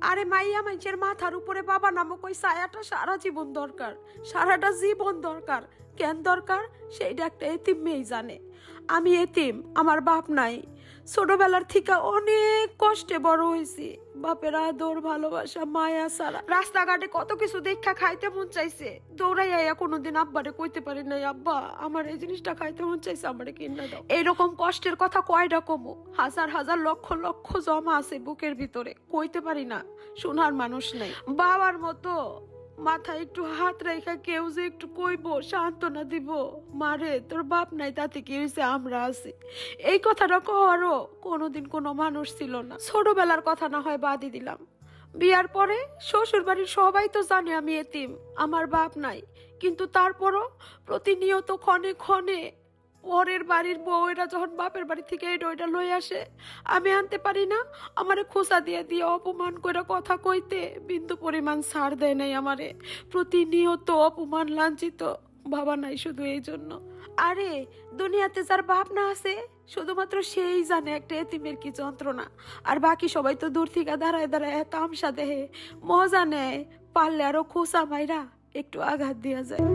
আরে মাইয়া মানুষের মাথার উপরে বাবা নামক ওই ছায়াটা সারা জীবন দরকার, সারাটা জীবন দরকার। কেন দরকার সেইটা একটা এতিম মেয়ে জানে। আমি এতিম, আমার বাপ নাই। ছোটবেলার থেকে অনেক কষ্টে বড় হয়েছি। বাপের আদর ভালোবাসা মায়া সারা রাস্তাঘাটে কত কিছু দেখা খাইতে মন চাইছে, দৌড়াইয়া কোনোদিন আব্বারে কইতে পারি নাই, আব্বা আমার এই জিনিসটা খাইতে মন চাইছে, আমারে কিনা দাও। এইরকম কষ্টের কথা কয়টা কমু, হাজার হাজার লক্ষ লক্ষ জমা আছে বুকের ভিতরে, কইতে পারি না, শোনার মানুষ নাই। বাবার মতো মাথায় একটু হাত রেখা কেউ যে একটু কইবো, সান্ত্বনা দিব, মারে তোর বাপ নাই তাতে কি হয়েছে, আমরা আছি, এই কথাটা কওয়ারও কোনোদিন কোনো মানুষ ছিল না। ছোটবেলার কথা না হয় বাদই দিলাম, বিয়ার পরে শ্বশুর বাড়ির সবাই তো জানে আমি এতিম, আমার বাপ নাই, কিন্তু তারপরও প্রতিনিয়ত ক্ষণে ক্ষণে পরের বাড়ির বউয়েরা যখন বাপের বাড়ি থেকে এটা ওইটা লই আসে, আমি আনতে পারি না, আমারে খোঁচা দিয়ে দিয়ে অপমান করে কথা কইতে বিন্দু পরিমাণ ছাড় দেয় নাই আমারে। প্রতিনিয়ত অপমান লাঞ্ছিত, বাবা নাই শুধু এই জন্য। আরে দুনিয়াতে যার বাপ না আছে শুধুমাত্র সেই জানে একটা এতিমের কি যন্ত্রণা। আর বাকি সবাই তো দূর থেকে দাঁড়ায় দাঁড়ায় তামসা দেহে, মজা নেয়, পারলে আরো খোঁচা মাইরা একটু আঘাত দিয়া যায়।